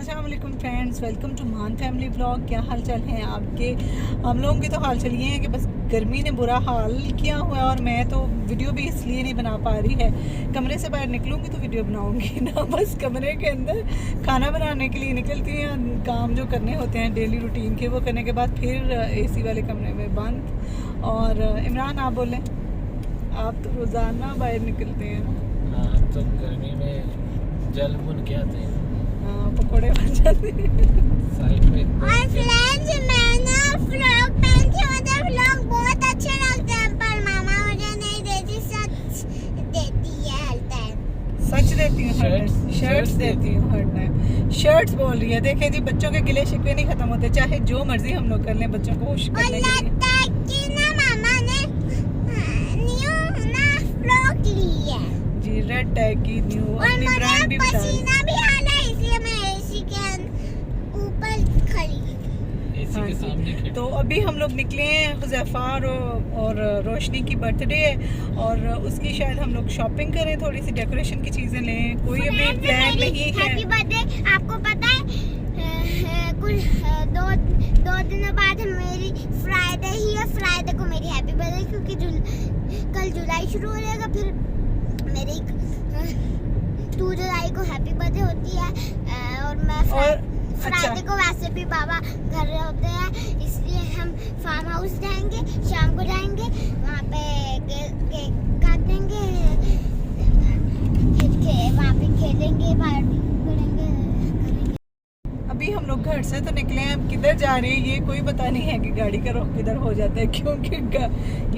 अस्सलाम वालेकुम friends, welcome to मान फैमिली व्लॉग। क्या हाल चाल हैं आपके? हम लोगों के तो हाल चल ये है कि बस गर्मी ने बुरा हाल किया हुआ है और मैं तो वीडियो भी इसलिए नहीं बना पा रही है। कमरे से बाहर निकलूंगी तो वीडियो बनाऊंगी ना, बस कमरे के अंदर खाना बनाने के लिए निकलती हैं, काम जो करने होते हैं डेली रूटीन के वो करने के बाद फिर एसी वाले कमरे में बंद। और इमरान आप बोलें, आप तो रोज़ाना बाहर निकलते हैं ना? हाँ, तो गर्मी में जल भुन के आते हैं, पकौड़े बन जाते हैं साइड में। और फ्रेंड्स, मैं ना फ्रॉक पहनती हूँ तो फ्रॉक बहुत अच्छे लगते हैं, पर मामा मुझे नहीं देती, सच देती है हर टाइम। सच देती हूँ हर टाइम, शर्ट्स देती हूँ हर टाइम, शर्ट्स बोल रही है। देखें जी, बच्चों के गिले शिकवे नहीं खत्म होते, चाहे जो मर्जी हम लोग कर लें बच्चों को खुश करने के लिए। लगता है कि ना मामा ने न्यू ना फ्रॉक ली है जी, रेड टैग की न्यू, और अपनी मुझे ब्रांड भी बता रही पसीना भी आ रहा है, इसलिए मैं एसी के ऊपर खड़ी हूँ। एसी हाँ के जी। सामने खड़ी। तो अभी हम लोग निकले हैं, हुज़ैफा और रोशनी की बर्थडे है और उसकी शायद हम लोग शॉपिंग करें, थोड़ी सी डेकोरेशन की चीज़ें लें। कोई अभी प्लान नहीं है। Happy birthday. आपको पता है कुछ दो दिनों बाद मेरी फ्राइडे ही है, फ्राइडे को मेरी हैप्पी बर्थडे, क्योंकि कल जुलाई शुरू हो जाएगा, फिर मेरी 2 जुलाई को हैप्पी बर्थडे होती है। और मैं फ्राइडे को वैसे भी बाबा घर होते हैं, इसलिए हम फार्म हाउस जाएंगे, शाम को जाएंगे वहाँ पे केक काटेंगे, फिर वहाँ पे खेलेंगे, पार्टी करेंगे। अभी हम लोग घर से तो निकले हैं, अब किधर जा रहे हैं ये कोई पता नहीं है कि गाड़ी का रुख किधर हो जाता है, क्योंकि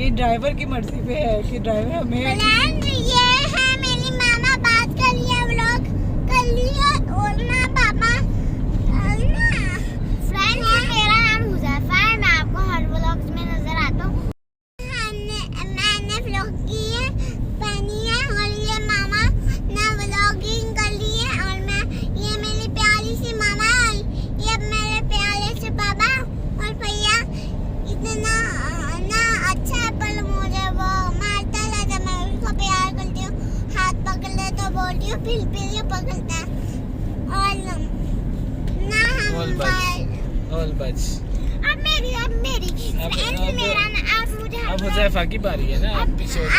ये ड्राइवर की मर्जी पे है कि ड्राइवर हमें। ये है मेरी मामा, बात कर लिया, व्लॉग कर लिया, और ना पापा ना फ्रेंड्स, मेरा नाम हुज़ैफा है, मैं आपको हर व्लॉग्स में नजर आता हूँ। मैंने व्लॉग की है, पहनी है, और ये मामा ना व्लॉगिंग कर ली है, और मैं ये मेरी प्यारी सी मामा, और ये मेरे प्यारे से पापा और भैया। इतना ना अच्छा है, पर मुझे वो मारता रहता, मैं उसको प्यार करती हूँ, हाथ पकड़ ले तो बोलती हूँ, फिर ये पकड़ता है। और ना ऑल बच। अब मेरी फ्रेंड्स, मेरा ना आप मुझे अब हुज़ैफा की बारी है ना, आप पीछे हो जाओ।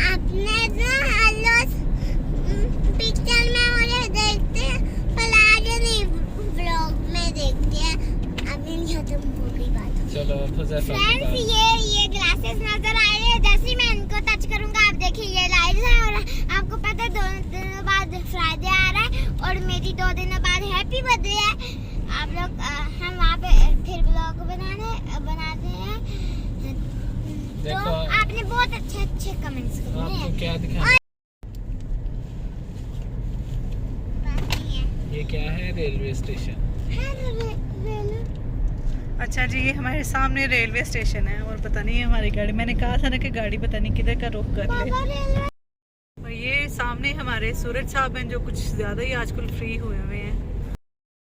आपने ना हेलो पिक्चर में मुझे देखते हैं, पर आगे नहीं व्लॉग में देखते हैं। अभी नहीं खत्म हो गई बात। चलो अब हुज़ैफा की फ्रेंड्स, बारी। ये ग्लासेस नजर आ रहे हैं, जैसे ही मैं इनको टच करूंगा आप देखिए ये लाइट है, और आपको पता है 2 दिनों बाद फ्राइडे आ रहा है और मेरी 2 दिनों बाद हैप्पी बर्थडे है। आप लोग हम वहाँ पे फिर ब्लॉग बनाते हैं। तो देखो आपने बहुत अच्छे कमेंट्स किए आपको हैं। क्या दिखा, ये क्या है? Railway station. अच्छा जी, ये हमारे सामने रेलवे स्टेशन है और पता नहीं हमारी गाड़ी, मैंने कहा था ना कि गाड़ी पता नहीं किधर का रुख कर ले। और ये सामने हमारे सूरज साहब हैं जो कुछ ज़्यादा ही आजकल फ्री हुए हैं,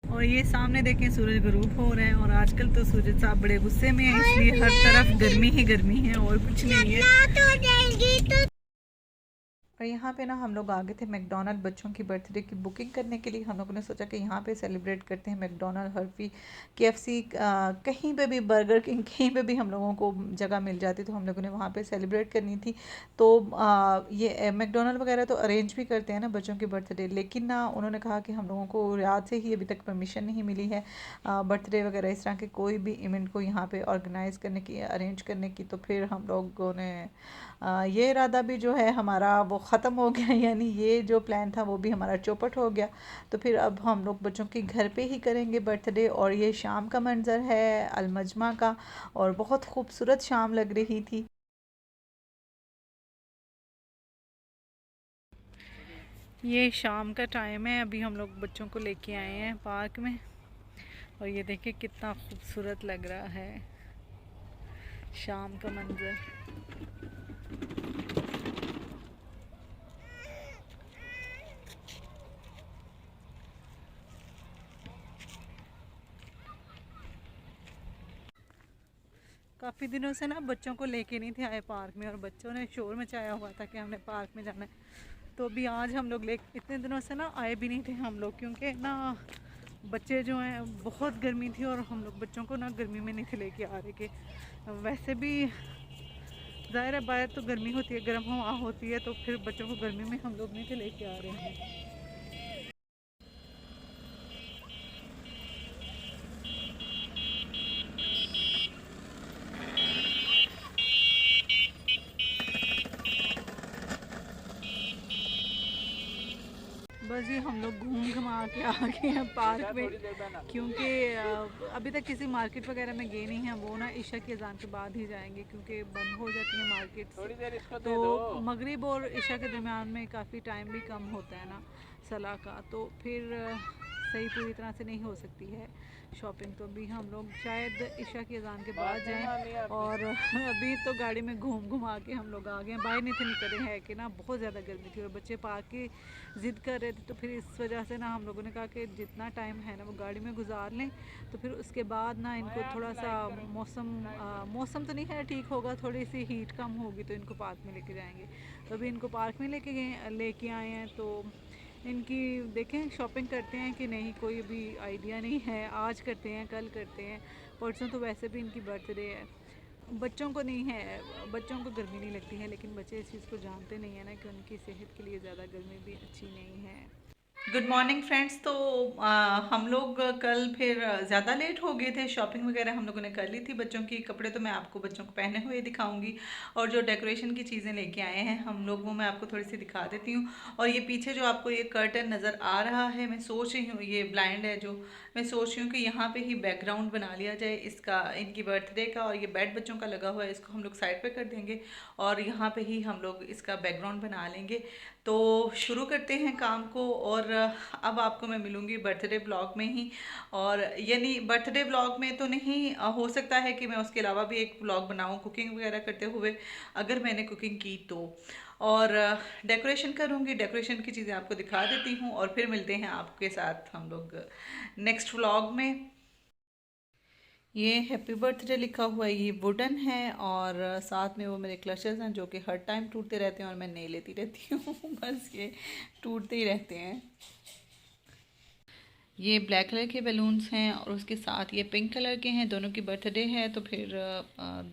और ये सामने देखें सूरज गरूब हो रहे हैं, और आजकल तो सूरज साहब बड़े गुस्से में हैं, इसलिए हर तरफ गर्मी ही गर्मी है और कुछ नहीं है। और यहाँ पे ना हम लोग आ गए थे मैकडॉनल्ड बच्चों की बर्थडे की बुकिंग करने के लिए। हम लोगों ने सोचा कि यहाँ पे सेलिब्रेट करते हैं, मैकडॉनल्ड, हर्फी, KFC, कहीं पे भी, बर्गर किंग, कहीं पे भी हम लोगों को जगह मिल जाती, तो हम लोगों ने वहाँ पे सेलिब्रेट करनी थी। तो ये मैकडॉनल्ड वगैरह तो अरेंज भी करते हैं ना बच्चों की बर्थडे, लेकिन ना उन्होंने कहा कि हम लोगों को रियाद से ही अभी तक परमिशन नहीं मिली है बर्थडे वगैरह इस तरह के कोई भी इवेंट को यहाँ पर ऑर्गेनाइज़ करने की, अरेंज करने की। तो फिर हम लोगों ने ये इरादा भी जो है हमारा वो ख़त्म हो गया, यानी ये जो प्लान था वो भी हमारा चौपट हो गया। तो फिर अब हम लोग बच्चों की घर पे ही करेंगे बर्थडे। और ये शाम का मंज़र है अलमजमा का, और बहुत खूबसूरत शाम लग रही थी। ये शाम का टाइम है, अभी हम लोग बच्चों को लेके आए हैं पार्क में, और ये देखिए कितना खूबसूरत लग रहा है शाम का मंज़र। काफ़ी दिनों से ना बच्चों को लेके नहीं थे आए पार्क में, और बच्चों ने शोर मचाया हुआ था कि हमने पार्क में जाना है। तो अभी आज हम लोग इतने दिनों से ना आए भी नहीं थे हम लोग, क्योंकि ना बच्चे जो हैं बहुत गर्मी थी और हम लोग बच्चों को ना गर्मी में नहीं थे लेके आ रहे कि वैसे भी ज़ाहिर है बाहर तो गर्मी होती है, गर्म हवा होती है, तो फिर बच्चों को गर्मी में हम लोग नहीं थे लेके आ रहे हैं। बस ये हम लोग घूम घुमा के आ गए हैं पार्क में, क्योंकि अभी तक किसी मार्केट वगैरह में गए नहीं हैं। वो ना इशा की अजान के बाद ही जाएंगे क्योंकि बंद हो जाती है मार्केट। तो मगरिब और इशा के दरमियान में काफ़ी टाइम भी कम होता है ना सलाह का, तो फिर सही पूरी तरह से नहीं हो सकती है शॉपिंग। तो अभी हम लोग शायद इशा की अजान के बाद जाएं, और अभी तो गाड़ी में घूम घुमा के हम लोग आ गए हैं। बाहर नहीं थे निकले हैं कि ना बहुत ज़्यादा गर्मी थी और बच्चे पार्क की ज़िद कर रहे थे, तो फिर इस वजह से ना हम लोगों ने कहा कि जितना टाइम है ना वो गाड़ी में गुजार लें, तो फिर उसके बाद ना इनको थोड़ा सा मौसम तो नहीं है ठीक होगा, थोड़ी सी हीट कम होगी तो इनको पार्क में लेके जाएंगे। तो अभी इनको पार्क में लेके आए हैं, तो इनकी देखें शॉपिंग करते हैं कि नहीं, कोई भी आइडिया नहीं है। आज करते हैं, कल करते हैं, परसों तो वैसे भी इनकी बर्थडे है। बच्चों को नहीं है, बच्चों को गर्मी नहीं लगती है, लेकिन बच्चे इस चीज़ को जानते नहीं है ना कि उनकी सेहत के लिए ज़्यादा गर्मी भी अच्छी नहीं है। Good morning friends. तो हम लोग कल फिर ज़्यादा लेट हो गए थे। शॉपिंग वगैरह हम लोगों ने कर ली थी। बच्चों की कपड़े तो मैं आपको बच्चों को पहने हुए दिखाऊंगी, और जो डेकोरेशन की चीज़ें लेके आए हैं हम लोग वो मैं आपको थोड़ी सी दिखा देती हूँ। और ये पीछे जो आपको ये कर्टन नज़र आ रहा है, मैं सोच रही हूँ ये ब्लाइंड है जो, मैं सोच रही हूँ कि यहाँ पे ही बैकग्राउंड बना लिया जाए इसका, इनकी बर्थडे का। और ये बेड बच्चों का लगा हुआ है, इसको हम लोग साइड पे कर देंगे और यहाँ पे ही हम लोग इसका बैकग्राउंड बना लेंगे। तो शुरू करते हैं काम को, और अब आपको मैं मिलूँगी बर्थडे ब्लॉग में ही। और यानी बर्थडे ब्लॉग में तो नहीं, हो सकता है कि मैं उसके अलावा भी एक ब्लॉग बनाऊँ कुकिंग वगैरह करते हुए, अगर मैंने कुकिंग की तो। और डेकोरेशन करूँगी, डेकोरेशन की चीज़ें आपको दिखा देती हूँ, और फिर मिलते हैं आपके साथ हम लोग नेक्स्ट व्लॉग में। ये हैप्पी बर्थडे लिखा हुआ है, ये वुडन है, और साथ में वो मेरे क्लचेस हैं जो कि हर टाइम टूटते रहते हैं और मैं नहीं लेती रहती हूँ बस ये टूटते ही रहते हैं। ये ब्लैक कलर के बैलून्स हैं और उसके साथ ये पिंक कलर के हैं। दोनों की बर्थडे है तो फिर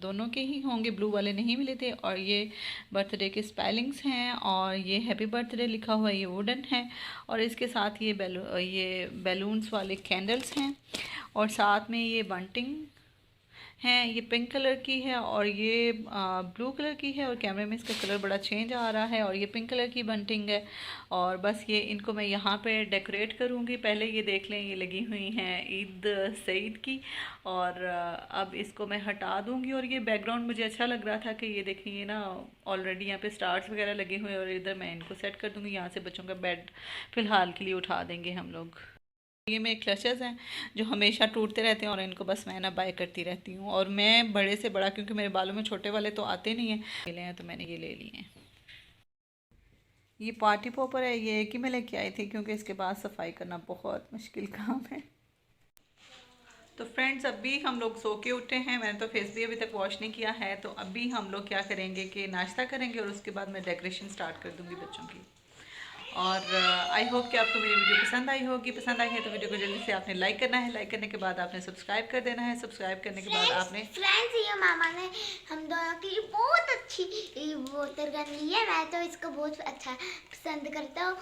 दोनों के ही होंगे, ब्लू वाले नहीं मिले थे। और ये बर्थडे के स्पेलिंग्स हैं, और ये हैप्पी बर्थडे लिखा हुआ है, ये वुडन है। और इसके साथ ये बैलून्स वाले कैंडल्स हैं, और साथ में ये बंटिंग हैं, ये पिंक कलर की है और ये ब्लू कलर की है, और कैमरे में इसका कलर बड़ा चेंज आ रहा है। और ये पिंक कलर की बंटिंग है, और बस ये इनको मैं यहाँ पे डेकोरेट करूँगी। पहले ये देख लें, ये लगी हुई हैं ईद सईद की, और अब इसको मैं हटा दूँगी। और ये बैकग्राउंड मुझे अच्छा लग रहा था कि ये देखिए ना ऑलरेडी यहाँ पे स्टार्स वगैरह लगे हुए हैं, और इधर मैं इनको सेट कर दूँगी। यहाँ से बच्चों का बेड फ़िलहाल के लिए उठा देंगे हम लोग। ये मेरे क्लचेस हैं जो हमेशा टूटते रहते हैं, और इनको बस मैं ना बाय करती रहती हूँ। और मैं बड़े से बड़ा, क्योंकि मेरे बालों में छोटे वाले तो आते नहीं हैं, ले हैं तो मैंने ये ले लिए हैं। ये पार्टी पॉपर है, ये एक ही मैं लेके आई थी क्योंकि इसके बाद सफाई करना बहुत मुश्किल काम है। तो फ्रेंड्स अभी हम लोग सो के उठे हैं, मैंने तो फेस भी अभी तक वॉश नहीं किया है। तो अभी हम लोग क्या करेंगे कि नाश्ता करेंगे, और उसके बाद मैं डेकोरेशन स्टार्ट कर दूँगी बच्चों की। और आई होप कि आपको मेरी वीडियो पसंद आई होगी। पसंद आई है तो वीडियो को जल्दी से आपने लाइक करना है, लाइक करने के बाद आपने सब्सक्राइब कर देना है, सब्सक्राइब करने के बाद आपने फ्रेंड्स ये मामा ने हम दोनों के लिए बहुत अच्छी वो तरगन ली है। मैं तो इसको बहुत अच्छा पसंद करता हूँ।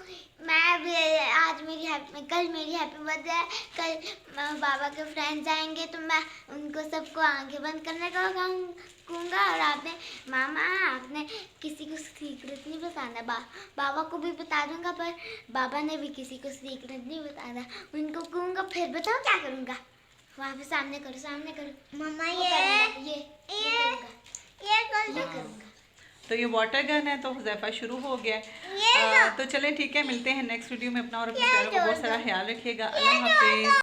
कल मेरी हैप्पी बर्थडे है, कल बाबा के फ्रेंड्स आएंगे तो मैं उनको सबको आंखें बंद करने का कहूँगा। और आपने किसी को सीक्रेट नहीं बताना, बाबा को भी बता दूंगा, पर बाबा ने भी किसी को सीक्रेट नहीं बताना। उनको कहूँगा, फिर बताओ क्या करूँगा। वहाँ पे सामने करो मम्मा, ये करूँगा। तो ये वाटर गन है, तो हुज़ैफा शुरू हो गया है। तो चलें ठीक है, मिलते हैं नेक्स्ट वीडियो में। अपना और अपने प्यारों का बहुत सारा ख्याल रखिएगा। अल्लाह हाफिज़।